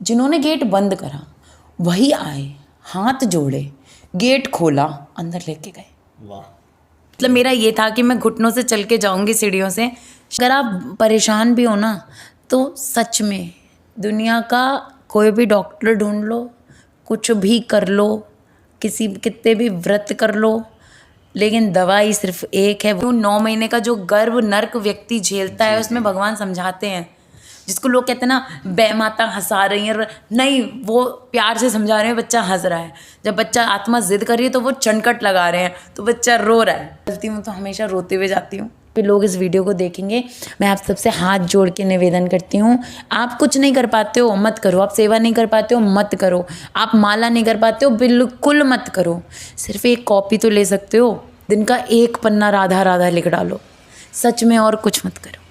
जिन्होंने गेट बंद करा वही आए, हाथ जोड़े, गेट खोला, अंदर लेके गए। वाह। मतलब मेरा ये था कि मैं घुटनों से चल के जाऊंगी सीढ़ियों से। अगर आप परेशान भी हो ना तो सच में दुनिया का कोई भी डॉक्टर ढूंढ लो, कुछ भी कर लो, कितने भी व्रत कर लो, लेकिन दवाई सिर्फ एक है। वो 9 महीने का जो गर्भ नर्क व्यक्ति झेलता है उसमें भगवान समझाते हैं, जिसको लोग कहते हैं ना बे माता हंसा रही है, नहीं, वो प्यार से समझा रहे हैं, बच्चा हंस रहा है। जब बच्चा आत्मा जिद कर रही है तो वो चनकट लगा रहे हैं, तो बच्चा रो रहा है। चलती हूँ तो हमेशा रोते हुए जाती हूँ। फिर लोग इस वीडियो को देखेंगे, मैं आप सबसे हाथ जोड़ के निवेदन करती हूँ, आप कुछ नहीं कर पाते हो मत करो, आप सेवा नहीं कर पाते हो मत करो, आप माला नहीं कर पाते हो बिल्कुल मत करो। सिर्फ एक कॉपी तो ले सकते हो, दिन का 1 पन्ना राधा राधा लिख डालो, सच में, और कुछ मत करो।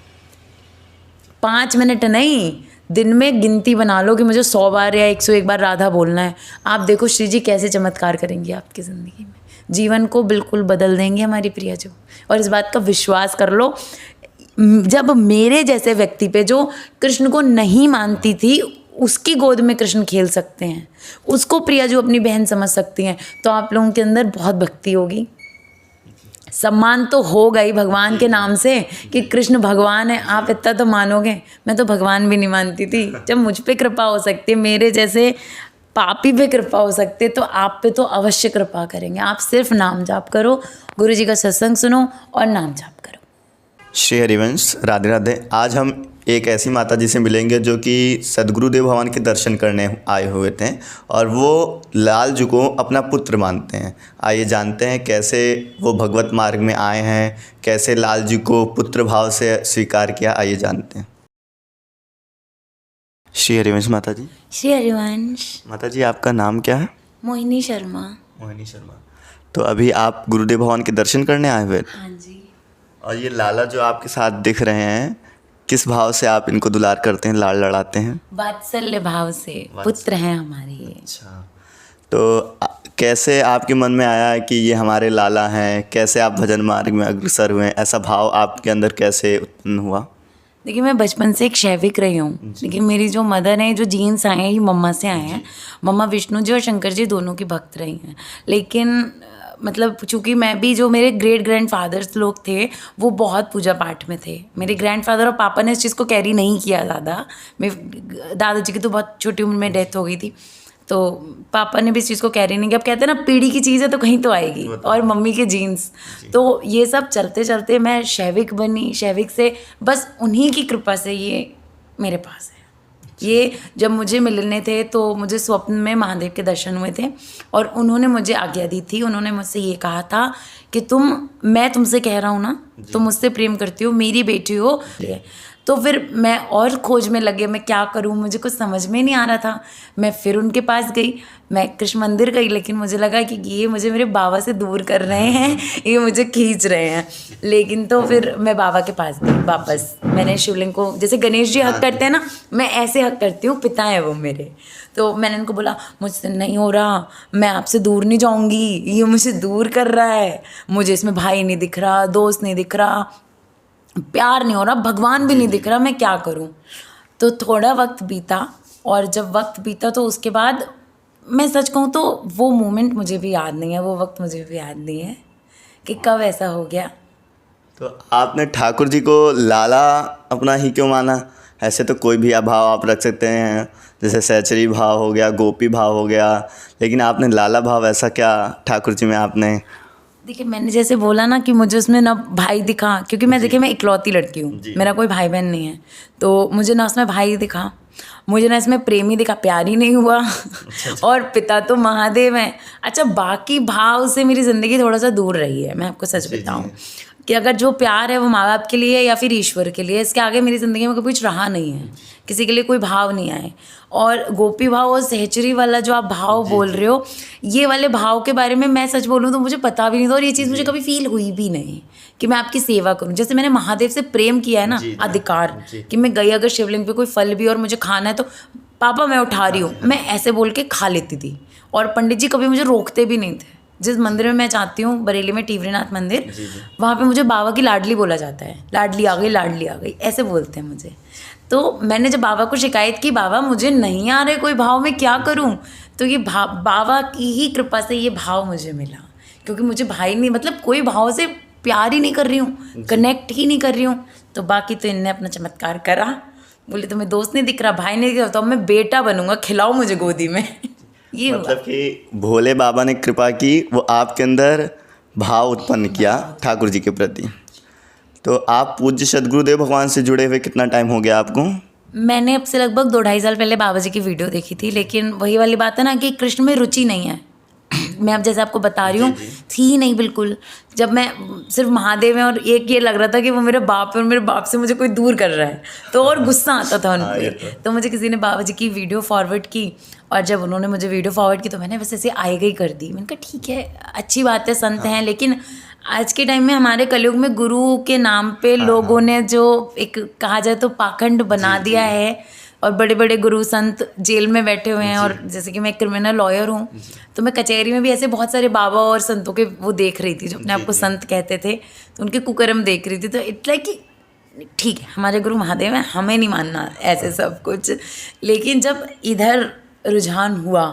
5 मिनट नहीं, दिन में गिनती बना लो कि मुझे 100 बार या 101 बार राधा बोलना है। आप देखो श्री जी कैसे चमत्कार करेंगी आपकी ज़िंदगी में, जीवन को बिल्कुल बदल देंगे हमारी प्रिया जो। और इस बात का विश्वास कर लो, जब मेरे जैसे व्यक्ति पे जो कृष्ण को नहीं मानती थी उसकी गोद में कृष्ण खेल सकते हैं, उसको प्रिया जो अपनी बहन समझ सकती हैं, तो आप लोगों के अंदर बहुत भक्ति होगी। सम्मान तो होगा ही भगवान के नाम से कि कृष्ण भगवान है, आप इतना तो मानोगे। मैं तो भगवान भी नहीं मानती थी। जब मुझ पे कृपा हो सकती है, मेरे जैसे पापी पे कृपा हो सकती है, तो आप पे तो अवश्य कृपा करेंगे। आप सिर्फ नाम जाप करो, गुरु जी का सत्संग सुनो और नाम जाप करो। श्री हरिवंश, राधे राधे। आज हम एक ऐसी माता जी से मिलेंगे जो कि सदगुरुदेव भगवान के दर्शन करने आए हुए थे और वो लाल जी को अपना पुत्र मानते हैं। आइए जानते हैं कैसे वो भगवत मार्ग में आए हैं, कैसे लाल जी को पुत्र भाव से स्वीकार किया। आइए जानते हैं। श्री हरिवंश माता जी। श्री हरिवंश। माता जी, आपका नाम क्या है? मोहिनी शर्मा। मोहिनी शर्मा। तो अभी आप गुरुदेव भगवान के दर्शन करने आए हुए? हाँ जी। और ये लाला जो आपके साथ दिख रहे हैं, किस भाव से आप इनको दुलार करते हैं, लाड़ लड़ाते हैं? वात्सल्य भाव से, पुत्र हैं हमारे ये। अच्छा, तो कैसे आपके मन में आया कि ये हमारे लाला हैं? कैसे आप भजन मार्ग में अग्रसर हुए? ऐसा भाव आपके अंदर कैसे उत्पन्न हुआ? देखिए, मैं बचपन से एक शैविक रही हूँ, लेकिन मेरी जो मदर हैं, जो जीन्स आए हैं ये मम्मा से आए हैं। मम्मा विष्णु जी और शंकर जी दोनों की भक्त रही हैं। लेकिन मतलब चूँकि मैं भी, जो मेरे ग्रेट ग्रैंडफादर्स लोग थे वो बहुत पूजा पाठ में थे। मेरे ग्रैंडफादर और पापा ने इस चीज़ को कैरी नहीं किया ज़्यादा। मेरे दादाजी की तो बहुत छोटी उम्र में डेथ हो गई थी, तो पापा ने भी इस चीज़ को कैरी नहीं किया। अब कहते हैं ना, पीढ़ी की चीज़ है तो कहीं तो आएगी, और मम्मी के जीन्स, तो ये सब चलते चलते मैं शैविक बनी। शैविक से बस उन्हीं की कृपा से ये मेरे पास है। ये जब मुझे मिलने थे तो मुझे स्वप्न में महादेव के दर्शन हुए थे और उन्होंने मुझे आज्ञा दी थी। उन्होंने मुझसे ये कहा था कि मैं तुमसे कह रहा हूँ ना, तुम मुझसे प्रेम करती हो, मेरी बेटी हो। तो फिर मैं और खोज में लगे, मैं क्या करूँ, मुझे कुछ समझ में नहीं आ रहा था। मैं फिर उनके पास गई, मैं कृष्ण मंदिर गई, लेकिन मुझे लगा कि ये मुझे मेरे बाबा से दूर कर रहे हैं, ये मुझे खींच रहे हैं। लेकिन तो फिर मैं बाबा के पास गई वापस। मैंने शिवलिंग को, जैसे गणेश जी हक करते हैं ना, मैं ऐसे हक करती हूँ, पिता है वो मेरे। तो मैंने उनको बोला, मुझसे नहीं हो रहा, मैं आपसे दूर नहीं जाऊँगी, ये मुझे दूर कर रहा है, मुझे इसमें भाई नहीं दिख रहा, दोस्त नहीं दिख रहा, प्यार नहीं हो रहा, भगवान भी नहीं दिख रहा, मैं क्या करूं। तो थोड़ा वक्त बीता, और जब वक्त बीता तो उसके बाद मैं सच कहूँ तो वो मोमेंट मुझे भी याद नहीं है, वो वक्त मुझे भी याद नहीं है कि कब ऐसा हो गया। तो आपने ठाकुर जी को लाला अपना ही क्यों माना? ऐसे तो कोई भी भाव आप रख सकते हैं, जैसे सहचरी भाव हो गया, गोपी भाव हो गया, लेकिन आपने लाला भाव ऐसा क्या ठाकुर जी में आपने? देखिए, मैंने जैसे बोला ना कि मुझे उसमें ना भाई दिखा, क्योंकि मैं, देखिए, मैं इकलौती लड़की हूँ, मेरा कोई भाई बहन नहीं है, तो मुझे ना उसमें भाई दिखा, मुझे ना इसमें प्रेमी दिखा, प्यार ही नहीं हुआ। और पिता तो महादेव हैं। अच्छा, बाकी भाव से मेरी ज़िंदगी थोड़ा सा दूर रही है, मैं आपको सच बताऊँ कि अगर जो प्यार है वो माँ बाप के लिए या फिर ईश्वर के लिए, इसके आगे मेरी ज़िंदगी में कुछ रहा नहीं है, किसी के लिए कोई भाव नहीं आए। और गोपी भाव और सहचरी वाला जो आप भाव बोल रहे हो, ये वाले भाव के बारे में मैं सच बोलूँ तो मुझे पता भी नहीं था, और ये चीज़ मुझे कभी फील हुई भी नहीं कि मैं आपकी सेवा करूँ। जैसे मैंने महादेव से प्रेम किया है ना, अधिकार, कि मैं गई अगर शिवलिंग पे कोई फल भी और मुझे खाना है तो पापा मैं उठा रही हूँ, मैं ऐसे बोल के खा लेती थी। और पंडित जी कभी मुझे रोकते भी नहीं थे। जिस मंदिर में मैं चाहती हूँ, बरेली में टीवरीनाथ मंदिर, वहाँ पे मुझे बाबा की लाडली बोला जाता है, लाडली आ गई, लाडली आ गई, ऐसे बोलते हैं मुझे। तो मैंने जब बाबा को शिकायत की, बाबा मुझे नहीं आ रहे कोई भाव, मैं क्या करूं? तो ये बाबा की ही कृपा से ये भाव मुझे मिला, क्योंकि मुझे भाई नहीं, मतलब कोई भाव से प्यार ही नहीं कर रही हूँ, कनेक्ट ही नहीं कर रही हूँ। तो बाकी तो इनने अपना चमत्कार करा, बोले तुम्हें दोस्त नहीं दिख रहा, भाई नहीं दिख रहा, तो अब मैं बेटा बनूंगा, खिलाओ मुझे गोदी में। ये मतलब कि भोले बाबा ने कृपा की, वो आपके अंदर भाव उत्पन्न किया ठाकुर जी के प्रति। तो आप पूज्य सद्गुरुदेव भगवान से जुड़े हुए कितना टाइम हो गया आपको? मैंने अब से लगभग 2-2.5 साल पहले बाबा जी की वीडियो देखी थी, लेकिन वही वाली बात है ना कि कृष्ण में रुचि नहीं है। मैं अब जैसे आपको बता रही हूँ, थी ही नहीं बिल्कुल। जब मैं सिर्फ महादेव है और एक ये लग रहा था कि वो मेरे बाप है और मेरे बाप से मुझे कोई दूर कर रहा है, तो और गुस्सा आता था उन पर। तो मुझे किसी ने बाबा जी की वीडियो फॉरवर्ड की, और जब उन्होंने मुझे वीडियो फॉरवर्ड की तो मैंने बस ऐसे आई गई कर दी। मैंने कहा ठीक है, अच्छी बात है, संत हैं, लेकिन आज के टाइम में हमारे कलयुग में गुरु के नाम पे लोगों ने जो एक कहा जाए तो पाखंड बना दिया है, और बड़े बड़े गुरु संत जेल में बैठे हुए हैं। और जैसे कि मैं एक क्रिमिनल लॉयर हूँ, तो मैं कचहरी में भी ऐसे बहुत सारे बाबा और संतों के वो देख रही थी जो अपने आप को संत कहते थे, तो उनके कुकर्म देख रही थी। तो इट्स लाइक कि ठीक है, हमारे गुरु महादेव हैं, हमें नहीं मानना ऐसे सब कुछ। लेकिन जब इधर रुझान हुआ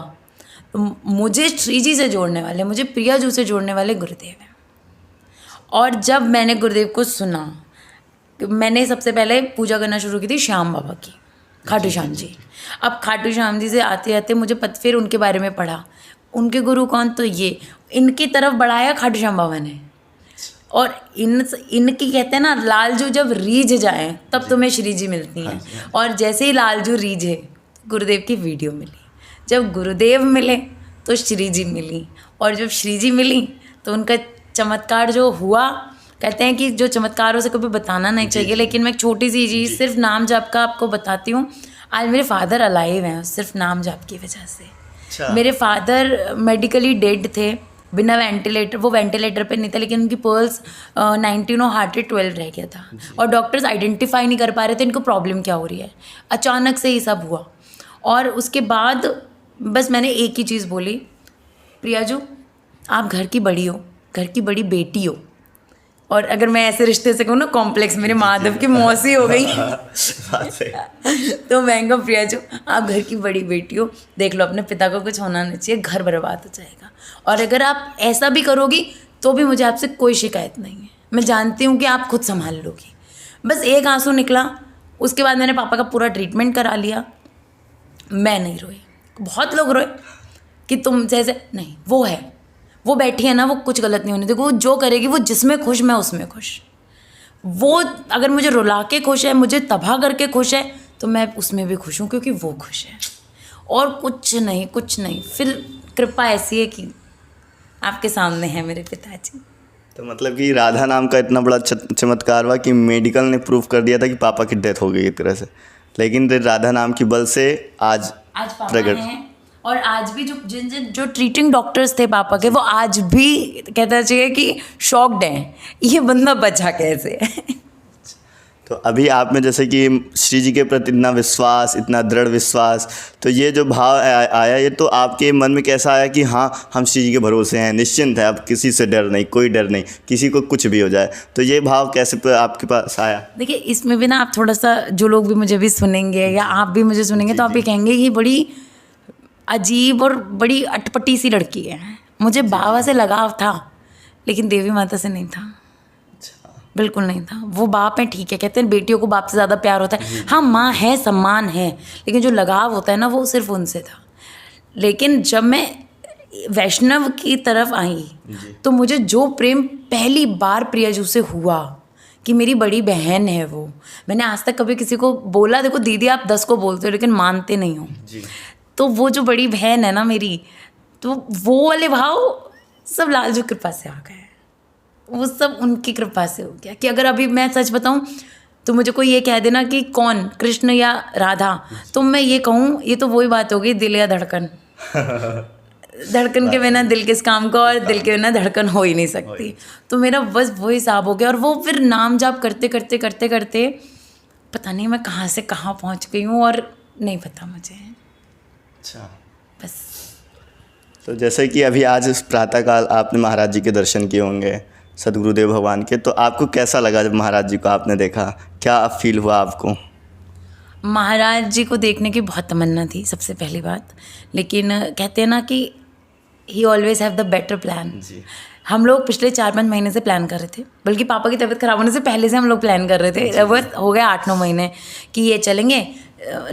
तो मुझे श्री जी से जोड़ने वाले, मुझे प्रिया जी से जोड़ने वाले गुरुदेव हैं। और जब मैंने गुरुदेव को सुना, मैंने सबसे पहले पूजा करना शुरू की थी श्याम बाबा की, खाटू श्याम जी। अब खाटू श्याम जी से आते आते मुझे फिर उनके बारे में पढ़ा, उनके गुरु कौन, तो ये इनकी तरफ बढ़ाया खाटू श्याम बाबा ने। और इनकी कहते हैं ना, लालजू जब रीझ जाए तब तुम्हें श्री जी मिलती हैं। और जैसे ही लालजू रीझे, गुरुदेव की वीडियो मिली, जब गुरुदेव मिले तो श्री जी मिली, और जब श्री जी मिली तो उनका चमत्कार जो हुआ, कहते हैं कि जो चमत्कारों से कभी बताना नहीं चाहिए, लेकिन मैं एक छोटी सी चीज़ सिर्फ नाम जाप का आपको बताती हूँ। आज मेरे फादर अलाइव हैं सिर्फ नाम जाप की वजह से। अच्छा। मेरे फादर मेडिकली डेड थे, बिना वेंटिलेटर, वो वेंटिलेटर पे नहीं था, लेकिन उनकी पल्स 19 और हार्ट रेट 12 रह गया था, और डॉक्टर्स आइडेंटिफाई नहीं कर पा रहे थे इनको प्रॉब्लम क्या हो रही है। अचानक से ही सब हुआ, और उसके बाद बस मैंने एक ही चीज़ बोली, प्रिया जो आप घर की बड़ी हो, घर की बड़ी बेटी हो। और अगर मैं ऐसे रिश्ते से कहूँ ना, कॉम्प्लेक्स, मेरे माधव की मौसी हो गई। तो मैं कहूँ प्रिया जो आप घर की बड़ी बेटी हो, देख लो अपने पिता को कुछ होना नहीं चाहिए, घर बर्बाद हो जाएगा। और अगर आप ऐसा भी करोगी तो भी मुझे आपसे कोई शिकायत नहीं है, मैं जानती हूँ कि आप खुद संभाल लोगी। बस एक आंसू निकला, उसके बाद मैंने पापा का पूरा ट्रीटमेंट करा लिया। मैं नहीं रोई, बहुत लोग रोए कि तुम जैसे नहीं, वो है, वो बैठी है ना, वो कुछ गलत नहीं होने, देखो वो जो करेगी, वो जिसमें खुश मैं उसमें खुश। वो अगर मुझे रुला के खुश है, मुझे तबाह करके खुश है, तो मैं उसमें भी खुश हूँ, क्योंकि वो खुश है, और कुछ नहीं, कुछ नहीं। फिर कृपा ऐसी है कि आपके सामने है मेरे पिताजी। तो मतलब कि राधा नाम का इतना बड़ा चमत्कार हुआ कि मेडिकल ने प्रूव कर दिया था कि पापा की डेथ हो गई एक तरह से, लेकिन राधा नाम की बल से आज पापा हैं। और आज भी जो ट्रीटिंग डॉक्टर्स थे पापा के, वो आज भी कहना चाहिए कि शॉक्ड हैं, ये बंदा बचा कैसे। तो अभी आप में जैसे कि श्री जी के प्रति इतना विश्वास, इतना दृढ़ विश्वास, तो ये जो भाव आया, ये तो आपके मन में कैसा आया कि हाँ हम श्री जी के भरोसे हैं, निश्चिंत है, अब किसी से डर नहीं, कोई डर नहीं, किसी को कुछ भी हो जाए, तो ये भाव कैसे आपके पास आया? देखिए, इसमें भी ना आप थोड़ा सा, जो लोग भी मुझे भी सुनेंगे या आप भी मुझे सुनेंगे, तो आप ये कहेंगे कि बड़ी अजीब और बड़ी अटपटी सी लड़की है। मुझे बाबा से लगाव था, लेकिन देवी माता से नहीं था, बिल्कुल नहीं था। वो बाप है, ठीक है, कहते हैं बेटियों को बाप से ज़्यादा प्यार होता है, हाँ माँ है, सम्मान है, लेकिन जो लगाव होता है ना, वो सिर्फ उनसे था। लेकिन जब मैं वैष्णव की तरफ आई, तो मुझे जो प्रेम पहली बार प्रियाजू से हुआ कि मेरी बड़ी बहन है वो, मैंने आज तक कभी किसी को बोला, देखो दीदी आप 10 को बोलते हो लेकिन मानते नहीं हो, तो वो जो बड़ी बहन है ना मेरी, तो वो वाले भाव सब लालजू कृपा से आ गए, वो सब उनकी कृपा से हो गया। कि अगर अभी मैं सच बताऊं तो मुझे कोई ये कह देना कि कौन, कृष्ण या राधा, तो मैं ये कहूँ ये तो वही बात हो गई, दिल या धड़कन। धड़कन के बिना दिल किस काम का, और दिल के बिना धड़कन हो ही नहीं सकती। तो मेरा बस वो हिसाब हो गया, और वो फिर नाम जाप करते करते करते करते पता नहीं मैं कहाँ से कहाँ पहुँच गई हूँ, और नहीं पता मुझे। अच्छा, बस। तो जैसे कि अभी आज प्रातःकाल आपने महाराज जी के दर्शन किए होंगे, सद्गुरुदेव भगवान के, तो आपको कैसा लगा जब महाराज जी को आपने देखा, क्या फील हुआ आपको? महाराज जी को देखने की बहुत तमन्ना थी सबसे पहली बात, लेकिन कहते हैं ना कि he always have the better plan. जी। हम लोग पिछले 4-5 महीने से प्लान कर रहे थे, बल्कि पापा की तबीयत खराब होने से पहले से हम लोग प्लान कर रहे थे। बस हो गया 8-9 महीने कि ये चलेंगे,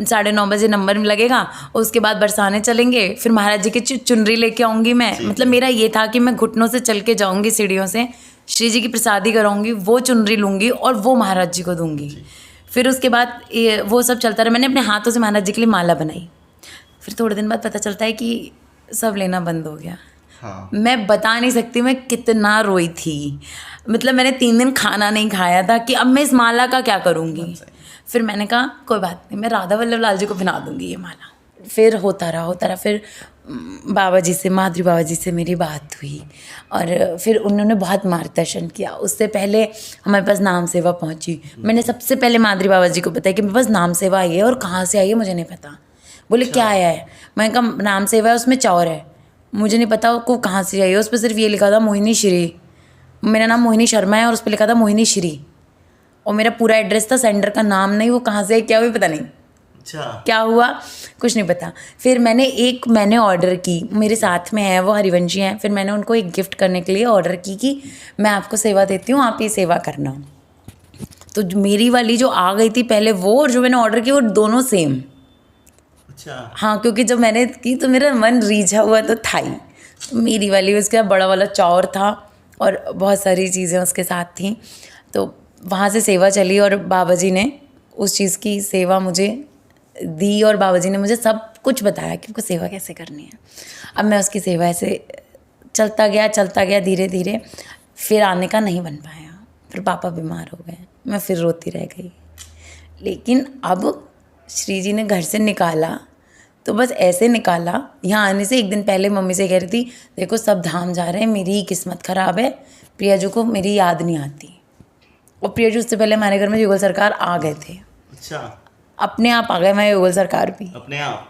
9:30 बजे नंबर लगेगा, उसके बाद बरसाने चलेंगे, फिर महाराज जी की चुनरी लेके आऊँगी मैं। मतलब मेरा ये था कि मैं घुटनों से चल के जाऊँगी सीढ़ियों से, श्री जी की प्रसादी कराऊँगी, वो चुनरी लूँगी और वो महाराज जी को दूँगी। फिर उसके बाद वो सब चलता रहा। मैंने अपने हाथों से महाराज जी के लिए माला बनाई। फिर थोड़े दिन बाद पता चलता है कि सब लेना बंद हो गया। हाँ। मैं बता नहीं सकती मैं कितना रोई थी। मतलब मैंने 3 दिन खाना नहीं खाया था कि अब मैं इस माला का क्या करूँगी। फिर मैंने कहा कोई बात नहीं, मैं राधा वल्लभ लाल जी को पहना दूँगी ये माला। फिर होता रहा। फिर बाबा जी से, माधुरी बाबा जी से मेरी बात हुई और फिर उन्होंने बहुत मार्गदर्शन किया। उससे पहले हमारे पास नाम सेवा पहुंची। मैंने सबसे पहले माधुरी बाबा जी को बताया कि मेरे पास नाम सेवा आई है और कहाँ से आई है मुझे नहीं पता। बोले क्या आया है? मैंने कहा नाम सेवा है, उसमें चौर है, मुझे नहीं पता वो कहाँ से आई है। उस पर सिर्फ ये लिखा था मोहिनी श्री, मेरा नाम मोहिनी शर्मा है और उस पर लिखा था मोहिनी श्री, और मेरा पूरा एड्रेस था, सेंटर का नाम नहीं। वो कहाँ से है क्या भी पता नहीं। अच्छा। क्या हुआ कुछ नहीं पता। फिर मैंने ऑर्डर की, मेरे साथ में है वो हरिवंशी हैं। फिर मैंने उनको एक गिफ्ट करने के लिए ऑर्डर की कि मैं आपको सेवा देती हूँ, आप ये सेवा करना। तो मेरी वाली जो आ गई थी पहले वो, और जो मैंने ऑर्डर की वो दोनों सेम। अच्छा। हाँ, क्योंकि जब मैंने की तो मेरा मन रीझा हुआ तो था ही। तो मेरी वाली, उसके बाद बड़ा वाला चौर था और बहुत सारी चीज़ें उसके साथ थी। तो वहाँ से सेवा चली और बाबा जी ने उस चीज़ की सेवा मुझे दी और बाबा जी ने मुझे सब कुछ बताया कि उनको सेवा कैसे करनी है। अब मैं उसकी सेवा ऐसे चलता गया धीरे धीरे। फिर आने का नहीं बन पाया, फिर पापा बीमार हो गए, मैं फिर रोती रह गई। लेकिन अब श्री जी ने घर से निकाला तो बस ऐसे निकाला। यहाँ आने से एक दिन पहले मम्मी से कह रही थी देखो सब धाम जा रहे हैं, मेरी ही किस्मत ख़राब है, प्रिया जी को मेरी याद नहीं आती। और प्रिया जी उससे पहले हमारे घर में युगल सरकार आ गए थे। अच्छा। अपने आप आ गए मैं युगल सरकार भी, अपने आप?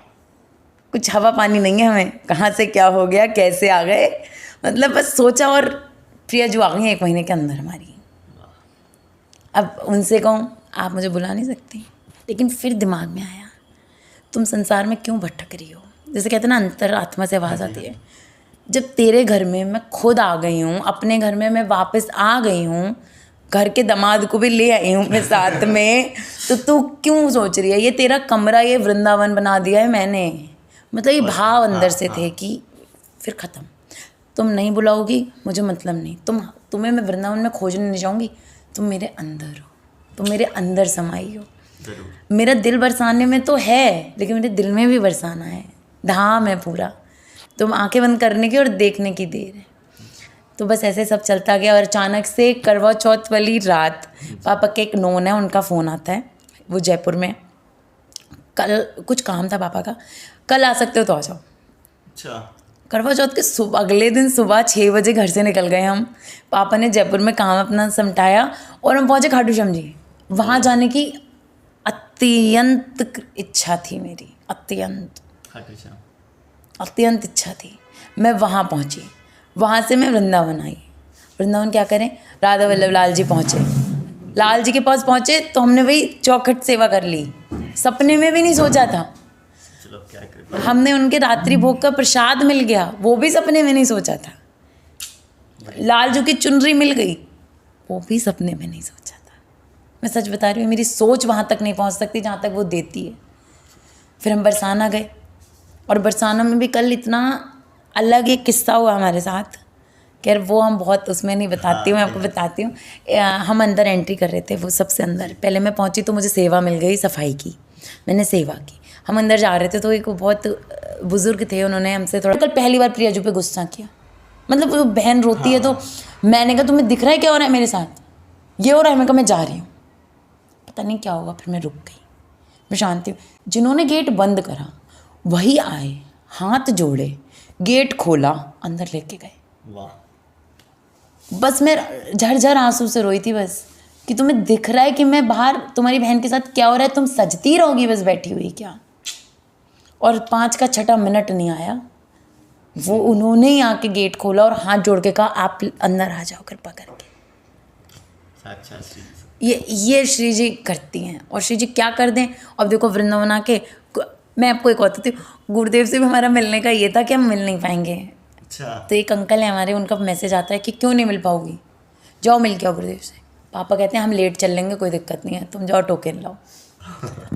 कुछ हवा पानी नहीं है हमें, कहाँ से क्या हो गया, कैसे आ गए। मतलब बस सोचा और प्रिया जी आ गई 1 महीने के अंदर हमारी। अब उनसे कहूँ आप मुझे बुला नहीं सकती। लेकिन फिर दिमाग में आया तुम संसार में क्यों भटक रही हो। जैसे कहते हैं ना अंतर आत्मा से आवाज़ आती है। जब तेरे घर में मैं खुद आ गई हूँ, अपने घर में मैं वापस आ गई हूँ, घर के दामाद को भी ले आई हूँ अपने साथ में, तो तू क्यों सोच रही है ये तेरा कमरा ये वृंदावन बना दिया है मैंने। मतलब ये भाव अंदर से थे कि फिर ख़त्म, तुम नहीं बुलाओगी मुझे मतलब नहीं, तुम्हें मैं वृंदावन में खोजने नहीं जाऊँगी, तुम मेरे अंदर हो, तुम मेरे अंदर समाई हो। मेरा दिल बरसाने में तो है, लेकिन मेरे दिल में भी बरसाना है, धाम है पूरा। तुम आंखें बंद करने की और देखने की देर है। तो बस ऐसे सब चलता गया और अचानक से करवा चौथ वाली रात पापा के एक नोन है, उनका फ़ोन आता है, वो जयपुर में, कल कुछ काम था पापा का, कल आ सकते हो तो आ जाओ। अच्छा। करवा चौथ के अगले दिन सुबह 6 बजे घर से निकल गए हम। पापा ने जयपुर में काम अपना समटाया और हम पहुँचे खाटू श्याम जी। वहाँ जाने की अत्यंत इच्छा थी मेरी, अत्यंत इच्छा थी। मैं वहाँ पहुँची, वहाँ से मैं वृंदावन आई। वृंदावन क्या करें, राधा वल्लभ लाल जी पहुँचे, लाल जी के पास पहुँचे तो हमने वही चौखट सेवा कर ली। सपने में भी नहीं सोचा था। चलो क्या कृपा। हमने उनके रात्रि भोग का प्रसाद मिल गया, वो भी सपने में नहीं सोचा था। लाल जी की चुनरी मिल गई, वो भी सपने में नहीं सोचा था। मैं सच बता रही हूँ, मेरी सोच वहाँ तक नहीं पहुँच सकती जहाँ तक वो देती है। फिर हम बरसाना गए और बरसाना में भी कल इतना अलग एक किस्सा हुआ हमारे साथ। खैर वो हम बहुत उसमें नहीं बताती हूँ, मैं आपको बताती हूँ। हम अंदर एंट्री कर रहे थे, वो सबसे अंदर पहले मैं पहुँची तो मुझे सेवा मिल गई सफाई की, मैंने सेवा की। हम अंदर जा रहे थे तो एक बहुत बुजुर्ग थे, उन्होंने हमसे थोड़ा, कल पहली बार प्रिया जी पे गुस्सा किया। मतलब वो बहन रोती है तो मैंने कहा तुम्हें दिख रहा है क्या हो रहा है मेरे साथ, ये हो रहा है। मैं कहा मैं जा रही हूँ, पता नहीं क्या होगा। फिर मैं रुक गई, मैं शांति हूँ। जिन्होंने गेट बंद करा वही आए, हाथ जोड़े, गेट खोला, अंदर लेके गए। वाह। बस मैं झरझर आंसू से रोई थी बस, कि तुम्हें दिख रहा है कि मैं बाहर तुम्हारी बहन के साथ क्या हो रहा है, तुम सजती रहोगी बस बैठी हुई क्या। और 5 का 6 मिनट नहीं आया, वो उन्होंने ही आके गेट खोला और हाथ जोड़ के कहा आप अंदर आ जाओ कृपा करके। अच्छा। ये श्री जी करती हैं। और श्री जी क्या कर दें, अब देखो वृंदावन आके मैं आपको एक बताती हूँ, गुरुदेव से भी हमारा मिलने का ये था कि हम मिल नहीं पाएंगे। अच्छा। तो एक अंकल है हमारे, उनका मैसेज आता है कि क्यों नहीं मिल पाओगी, जाओ मिल के आओ गुरुदेव से। पापा कहते हैं हम लेट चल लेंगे, कोई दिक्कत नहीं है, तुम जाओ टोकन लाओ।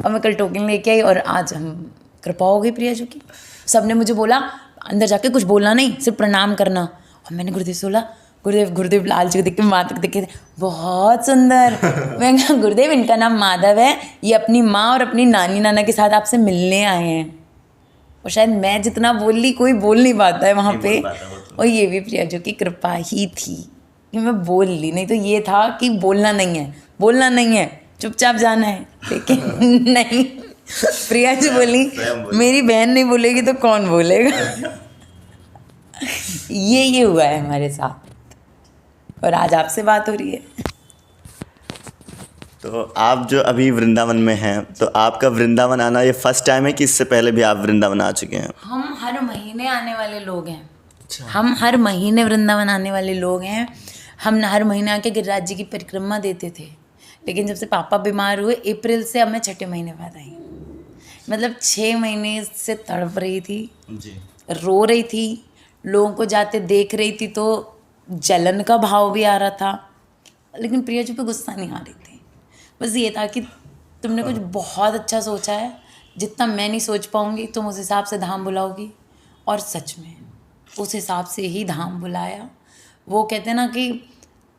और मैं कल टोकन लेके आई और आज हम कृपा हो गई प्रिया जी की। सबने मुझे बोला अंदर जाके कुछ बोलना नहीं, सिर्फ प्रणाम करना। और मैंने गुरुदेव से बोला, गुरुदेव लाल जी को देख के, माता को देख के बहुत सुंदर। मैं कहा गुरुदेव इनका नाम माधव है, ये अपनी माँ और अपनी नानी नाना के साथ आपसे मिलने आए हैं। और शायद मैं जितना बोल ली कोई बोल नहीं पाता है वहाँ पे। और ये भी प्रिया जी की कृपा ही थी कि मैं बोल ली, नहीं तो ये था कि बोलना नहीं है, चुपचाप जाना है। लेकिन नहीं, प्रिया जी बोली मेरी बहन नहीं बोलेगी तो कौन बोलेगा। ये हुआ है हमारे साथ, और आज आपसे बात हो रही है। तो आप जो अभी वृंदावन में हैं, तो आपका वृंदावन आना ये फर्स्ट टाइम है कि इससे पहले भी आप वृंदावन आ चुके हैं? हम हर महीने आने वाले लोग हैं। हम हर महीने वृंदावन आने वाले लोग हैं। हम हर महीने आके गिरिराज जी की परिक्रमा देते थे, लेकिन जब से पापा बीमार हुए अप्रैल से, अब मैं 6ठे महीने बाद आई। मतलब 6 महीने से तड़प रही थी जी, रो रही थी, लोगों को जाते देख रही थी तो जलन का भाव भी आ रहा था, लेकिन प्रिया जी पे गुस्सा नहीं आ रही थी। बस ये था कि तुमने कुछ बहुत अच्छा सोचा है, जितना मैं नहीं सोच पाऊँगी तुम उस हिसाब से धाम बुलाओगी। और सच में उस हिसाब से ही धाम बुलाया। वो कहते हैं ना कि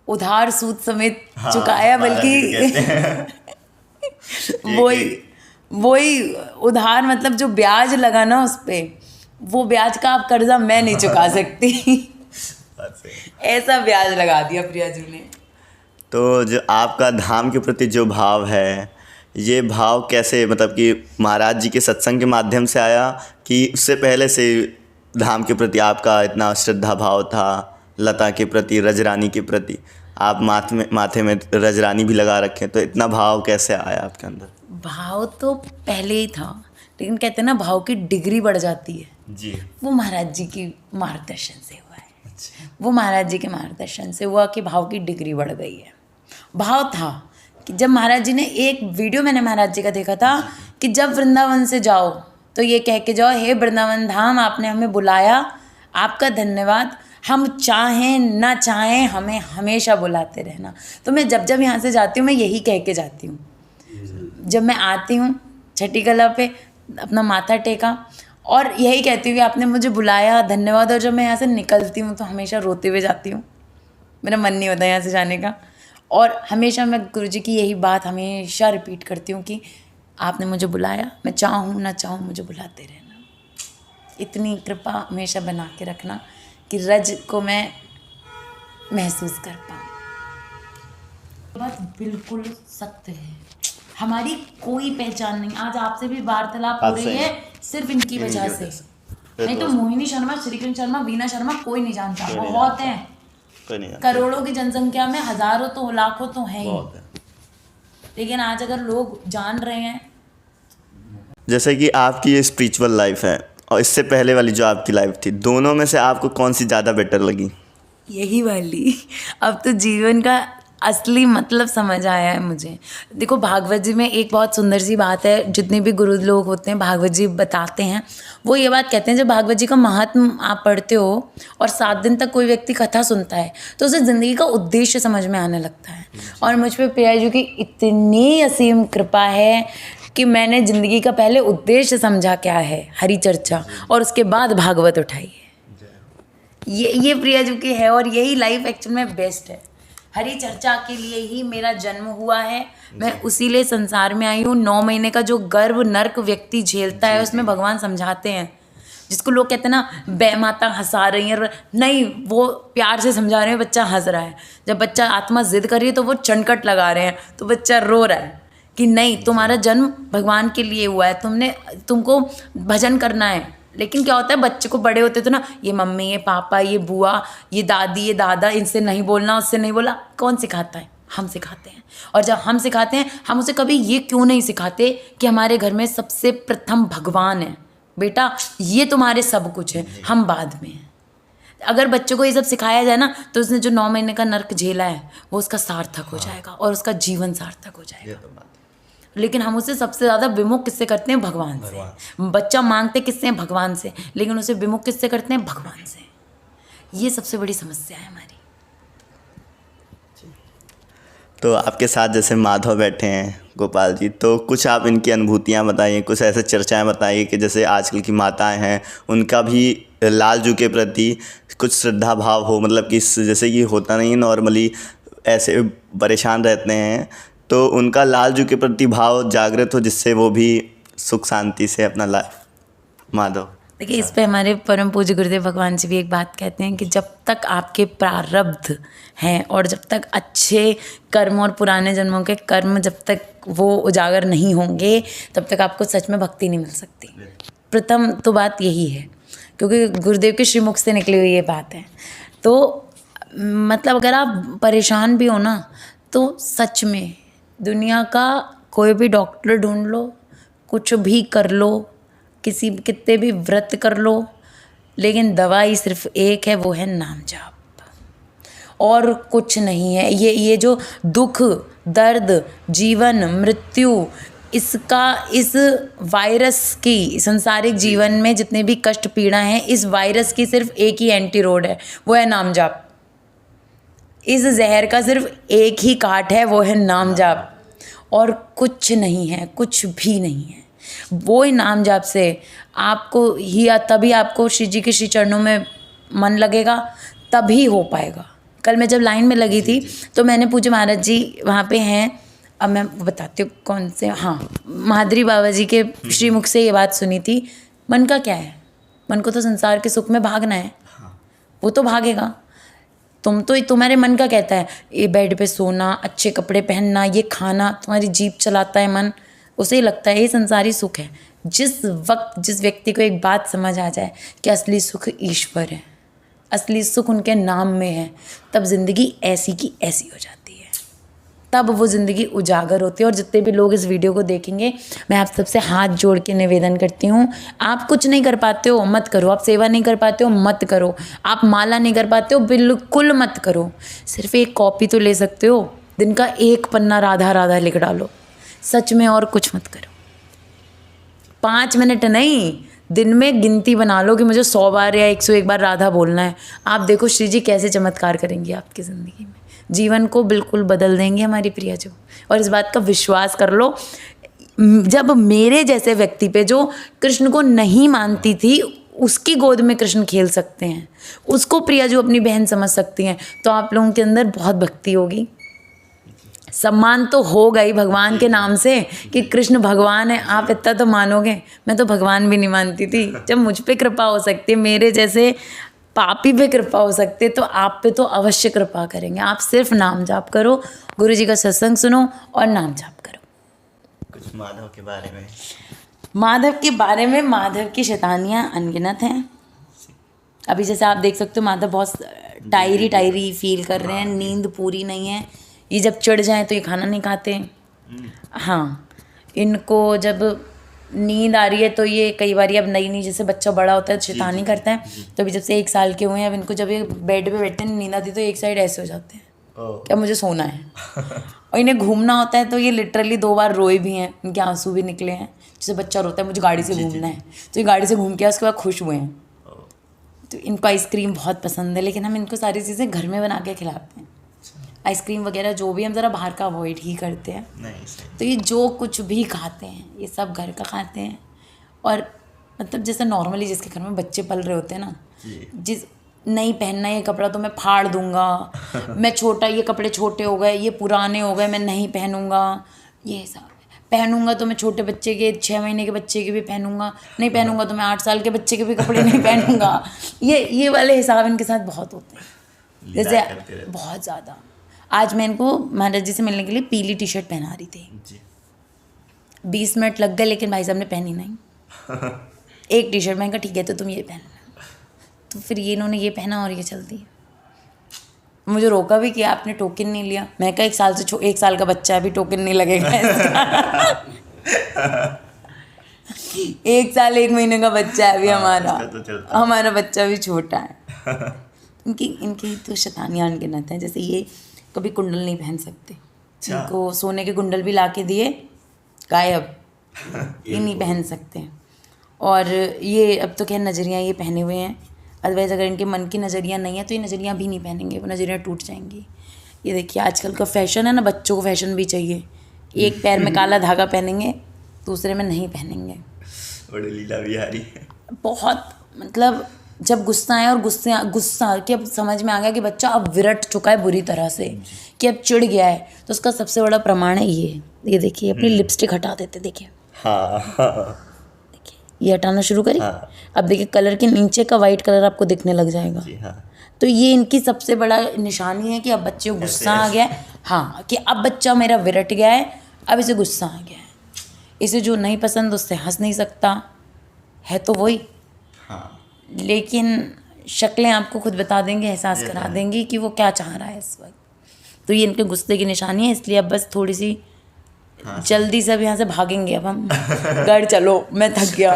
उधार सूद समेत चुकाया, बल्कि वही उधार, मतलब जो ब्याज लगा ना उस पे, वो ब्याज का आप कर्जा मैं नहीं चुका सकती। ऐसा ब्याज लगा दिया प्रिया जी ने। तो जो आपका धाम के प्रति जो भाव है, ये भाव कैसे, मतलब कि महाराज जी के सत्संग के माध्यम से आया कि उससे पहले से धाम के प्रति आपका इतना श्रद्धा भाव था? लता के प्रति, रजरानी के प्रति, आप माथे में रजरानी भी लगा रखे, तो इतना भाव कैसे आया आपके अंदर? भाव तो पहले ही था, लेकिन कहते हैं ना भाव की डिग्री बढ़ जाती है जी। वो महाराज जी की मार्गदर्शन से हुआ है। अच्छा। वो महाराज जी के मार्गदर्शन से हुआ कि भाव की डिग्री बढ़ गई है। भाव था कि जब महाराज जी ने, एक वीडियो मैंने महाराज जी का देखा था कि जब वृंदावन से जाओ तो ये कह के जाओ, हे वृंदावन धाम आपने हमें बुलाया, आपका धन्यवाद, हम चाहें ना चाहें हमें हमेशा बुलाते रहना। तो मैं जब यहाँ से जाती हूँ मैं यही कह के जाती हूँ। जब मैं आती हूँ छठी कला पे अपना माथा टेका और यही कहती हूँ कि आपने मुझे बुलाया, धन्यवाद। और जब मैं यहाँ से निकलती हूँ तो हमेशा रोते हुए जाती हूँ, मेरा मन नहीं होता यहाँ से जाने का। और हमेशा मैं गुरु जी की यही बात हमेशा रिपीट करती हूँ कि आपने मुझे बुलाया, मैं चाहूँ ना चाहूँ मुझे बुलाते रहना। इतनी कृपा हमेशा बना के रखना कि रज को मैं महसूस कर पाऊँ। बात बिल्कुल सत्य है, हमारी कोई पहचान नहीं। आज आपसे भी वार्तालाप हो रही है सिर्फ इनकी वजह से। नहीं तो मोहिनी शर्मा, श्रीकृष्ण शर्मा, वीना शर्मा कोई नहीं जानता। बहुत हैं, करोड़ों की जनसंख्या में हजारों तो लाखों तो हैं ही, लेकिन आज अगर लोग जान रहे हैं। जैसे कि आपकी ये स्पिरिचुअल लाइफ है और इससे पहले वाली जो आपकी लाइफ थी, दोनों में से आपको कौन सी ज़्यादा बेटर लगी? यही वाली। अब तो जीवन का असली मतलब समझ आया है मुझे। देखो भागवत जी में एक बहुत सुंदर सी बात है, जितने भी गुरु लोग होते हैं भागवत जी बताते हैं, वो ये बात कहते हैं जब भागवत जी का महात्म आप पढ़ते हो और 7 दिन तक कोई व्यक्ति कथा सुनता है तो उसे ज़िंदगी का उद्देश्य समझ में आने लगता है। और मुझ पर प्रिया जी की इतनी असीम कृपा है कि मैंने ज़िंदगी का पहले उद्देश्य समझा क्या है, हरि चर्चा, और उसके बाद भागवत उठाई है। ये प्रिया जी की है और यही लाइफ एक्चुअल में बेस्ट है। हरि चर्चा के लिए ही मेरा जन्म हुआ है, मैं उसी लिए संसार में आई हूँ। 9 महीने का जो गर्भ नर्क व्यक्ति झेलता है उसमें भगवान समझाते हैं। जिसको लोग कहते हैं ना माता हंसा रही है, नहीं, वो प्यार से समझा रहे हैं, बच्चा हंस रहा है। जब बच्चा आत्मा जिद कर रही है तो वो चनकट लगा रहे हैं, तो बच्चा रो रहा है कि नहीं, तुम्हारा जन्म भगवान के लिए हुआ है, तुमको भजन करना है। लेकिन क्या होता है, बच्चे को बड़े होते तो ना, ये मम्मी, ये पापा, ये बुआ, ये दादी, ये दादा, इनसे नहीं बोलना, उससे नहीं बोला। कौन सिखाता है? हम सिखाते हैं। और जब हम सिखाते हैं, हम उसे कभी ये क्यों नहीं सिखाते कि हमारे घर में सबसे प्रथम भगवान है, बेटा ये तुम्हारे सब कुछ है, हम बाद में हैं। अगर बच्चों को ये सब सिखाया जाए ना तो उसने जो 9 महीने का नर्क झेला है वो उसका सार्थक हो जाएगा और उसका जीवन सार्थक हो जाएगा। ये तो बात है। लेकिन हम उसे सबसे ज़्यादा विमुख किससे करते हैं? भगवान से। बच्चा मांगते किससे हैं? भगवान से। लेकिन उसे विमुख किससे करते हैं? भगवान से। ये सबसे बड़ी समस्या है हमारी। तो आपके साथ जैसे माधव बैठे हैं, गोपाल जी, तो कुछ आप इनकी अनुभूतियाँ बताइए, कुछ ऐसे चर्चाएं बताइए कि जैसे आजकल की माताएं हैं उनका भी लालजू के प्रति कुछ श्रद्धा भाव हो, मतलब कि जैसे कि होता नहीं है नॉर्मली ऐसे परेशान रहते हैं तो उनका लालजू के प्रति भाव जागृत हो जिससे वो भी सुख शांति से अपना माधव। देखिए, इस पे हमारे परम पूज्य गुरुदेव भगवान जी भी एक बात कहते हैं कि जब तक आपके प्रारब्ध हैं और जब तक अच्छे कर्म और पुराने जन्मों के कर्म जब तक वो उजागर नहीं होंगे तब तक आपको सच में भक्ति नहीं मिल सकती। प्रथम तो बात यही है, क्योंकि गुरुदेव के श्रीमुख से निकली हुई ये बात है। तो मतलब अगर आप परेशान भी हो ना तो सच में दुनिया का कोई भी डॉक्टर ढूंढ लो, कुछ भी कर लो, कितने भी व्रत कर लो, लेकिन दवाई सिर्फ एक है, वो है नाम जाप, और कुछ नहीं है। ये जो दुख, दर्द, जीवन, मृत्यु, इसका, इस वायरस की, सांसारिक जीवन में जितने भी कष्ट पीड़ा हैं, इस वायरस की सिर्फ एक ही एंटीरोड है, वो है नाम जाप। इस जहर का सिर्फ एक ही काट है, वो है नाम जाप, और कुछ नहीं है, कुछ भी नहीं है। वो ही नाम जाप से आपको ही, तभी आपको श्री जी के श्री चरणों में मन लगेगा, तभी हो पाएगा। कल मैं जब लाइन में लगी थी तो मैंने पूज्य महाराज जी वहाँ पे हैं, अब मैं बताती हूँ कौन से, हाँ, महादरी बाबा जी के श्रीमुख से ये बात सुनी थी। मन का क्या है? मन को तो संसार के सुख में भागना है, वो तो भागेगा। तुम्हारे मन का कहता है ये बेड पे सोना, अच्छे कपड़े पहनना, ये खाना, तुम्हारी जीभ चलाता है मन, उसे लगता है ये संसारी सुख है। जिस वक्त जिस व्यक्ति को एक बात समझ आ जाए कि असली सुख ईश्वर है, असली सुख उनके नाम में है, तब ज़िंदगी ऐसी की ऐसी हो जाती है, तब वो ज़िंदगी उजागर होती है। और जितने भी लोग इस वीडियो को देखेंगे, मैं आप सबसे हाथ जोड़ के निवेदन करती हूँ, आप कुछ नहीं कर पाते हो मत करो, आप सेवा नहीं कर पाते हो मत करो, आप माला नहीं कर पाते हो बिल्कुल मत करो। सिर्फ एक कॉपी तो ले सकते हो, दिन का एक पन्ना राधा राधा लिख डालो, सच में, और कुछ मत करो। 5 मिनट नहीं, दिन में गिनती बना लो कि मुझे 100 बार या 101 बार राधा बोलना है। आप देखो श्री जी कैसे चमत्कार करेंगी आपकी ज़िंदगी में, जीवन को बिल्कुल बदल देंगे हमारी प्रियजो। और इस बात का विश्वास कर लो, जब मेरे जैसे व्यक्ति पे जो कृष्ण को नहीं मानती थी, उसकी गोद में कृष्ण खेल सकते हैं, उसको प्रियजो अपनी बहन समझ सकती हैं, तो आप लोगों के अंदर बहुत भक्ति होगी। सम्मान तो होगा ही भगवान के नाम से कि कृष्ण भगवान है, आप इतना तो मानोगे। मैं तो भगवान भी नहीं मानती थी। जब मुझ पे कृपा हो सकती है, मेरे जैसे पापी पे कृपा हो सकती है, तो आप पे तो अवश्य कृपा करेंगे। आप सिर्फ नाम जाप करो, गुरु जी का सत्संग सुनो और नाम जाप करो। कुछ माधव के बारे में? माधव के बारे में, माधव की शैतानियाँ अनगिनत हैं। अभी जैसे आप देख सकते हो, माधव बहुत टायरी फील कर रहे हैं, नींद पूरी नहीं है। ये जब चढ़ जाए तो ये खाना नहीं खाते। हाँ, इनको जब नींद आ रही है तो ये कई बार, अब नई जैसे बच्चा बड़ा होता है तो शैतानी करता है, तो अभी जब से 1 साल के हुए हैं, अब इनको जब ये बेड पे बैठते हैं नींद आती है तो एक साइड ऐसे हो जाते हैं क्या मुझे सोना है। और इन्हें घूमना होता है तो ये लिटरली 2 बार रोए भी हैं, इनके आंसू भी निकले हैं। जैसे बच्चा रोता है मुझे गाड़ी से घूमना है, तो ये गाड़ी से घूम के उसके बाद खुश हुए हैं। तो इनको आइसक्रीम बहुत पसंद है, लेकिन हम इनको सारी चीज़ें घर में बना के खिलाते हैं। आइसक्रीम वगैरह जो भी, हम ज़रा बाहर का अवॉइड ही करते हैं। तो ये जो कुछ भी खाते हैं ये सब घर का खाते हैं। और मतलब जैसे नॉर्मली जिसके घर में बच्चे पल रहे होते हैं ना, जिस नहीं पहनना ये कपड़ा तो मैं फाड़ दूंगा, मैं छोटा, ये कपड़े छोटे हो गए, ये पुराने हो गए, मैं नहीं पहनूंगा, ये हिसाब है। पहनूंगा तो मैं छोटे बच्चे के, 6 महीने के बच्चे के भी पहनूंगा, नहीं पहनूंगा तो मैं 8 साल के बच्चे के भी कपड़े नहीं पहनूंगा। ये वाले हिसाब इनके साथ बहुत होते हैं, जैसे बहुत ज़्यादा। आज मैं इनको महाराज जी से मिलने के लिए पीली टी शर्ट पहना रही थी, 20 मिनट लग गए, लेकिन भाई साहब ने पहनी नहीं। एक टी शर्ट, मैंने कहा ठीक है तो तुम ये पहनना, तो फिर ये इन्होंने ये पहना और ये चल दी। मुझे रोका भी कि आपने टोकन नहीं लिया। मैं कहा 1 साल का बच्चा है, अभी टोकन नहीं लगेगा। 1 साल 1 महीने का बच्चा है अभी हमारा, हमारा बच्चा भी छोटा है। इनकी इनकी तो शैतानियाँ अनगिनत हैं। जैसे ये कभी कुंडल नहीं पहन सकते, इनको सोने के कुंडल भी ला के दिए, गायब, ये नहीं पहन सकते। और ये अब तो क्या नजरियाँ ये पहने हुए हैं, अदरवाइज़ अगर इनके मन की नजरियाँ नहीं है तो ये नजरियाँ भी नहीं पहनेंगे, वो नजरियाँ टूट जाएंगी। ये देखिए आजकल का फैशन है ना, बच्चों को फैशन भी चाहिए, एक पैर में काला धागा पहनेंगे, दूसरे में नहीं पहनेंगे। बड़ी लीला बिहारी है। बहुत मतलब जब गुस्सा आया और गुस्सा कि अब समझ में आ गया कि बच्चा अब विरट चुका है बुरी तरह से, कि अब चिढ़ गया है, तो उसका सबसे बड़ा प्रमाण है ये देखिए अपनी लिपस्टिक हटा देते, देखिए हाँ देखिए ये हटाना शुरू करी। हाँ। अब देखिए कलर के नीचे का वाइट कलर आपको दिखने लग जाएगा। जी हाँ। तो ये इनकी सबसे बड़ा निशानी है कि अब बच्चे को गुस्सा आ गया है। हाँ, कि अब बच्चा मेरा विरट गया है, अब इसे गुस्सा आ गया है, इसे जो नहीं पसंद उससे हंस नहीं सकता है, तो वही। हाँ। लेकिन शक्लें आपको खुद बता देंगे, एहसास करा देंगी कि वो क्या चाह रहा है इस वक्त। तो ये इनके गुस्से की निशानी है, इसलिए अब बस थोड़ी सी जल्दी से अब यहाँ से भागेंगे। अब हम घर चलो, मैं थक गया।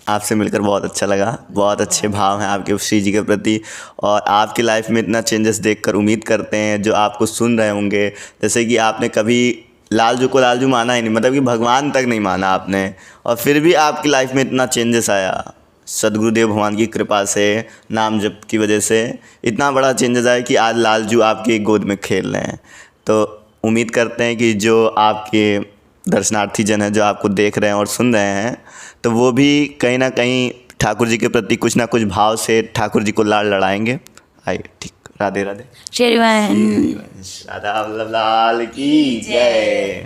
आपसे मिलकर बहुत अच्छा लगा, बहुत अच्छे भाव हैं आपके श्री जी के प्रति, और आपकी लाइफ में इतना चेंजेस देखकर उम्मीद करते हैं जो आपको सुन रहे होंगे। जैसे कि आपने कभी लालजू को लालजू माना ही नहीं, मतलब कि भगवान तक नहीं माना आपने, और फिर भी आपकी लाइफ में इतना चेंजेस आया सदगुरुदेव भगवान की कृपा से, नाम जप की वजह से इतना बड़ा चेंजेस आया कि आज लालजू आपकी गोद में खेल रहे हैं। तो उम्मीद करते हैं कि जो आपके दर्शनार्थी जन हैं, जो आपको देख रहे हैं और सुन रहे हैं, तो वो भी कहीं ना कहीं ठाकुर जी के प्रति कुछ ना कुछ भाव से ठाकुर जी को लाड़ लड़ाएंगे। आइए, ठीक, राधे राधे। शेरवान राधा वल्लभ लाल की जय।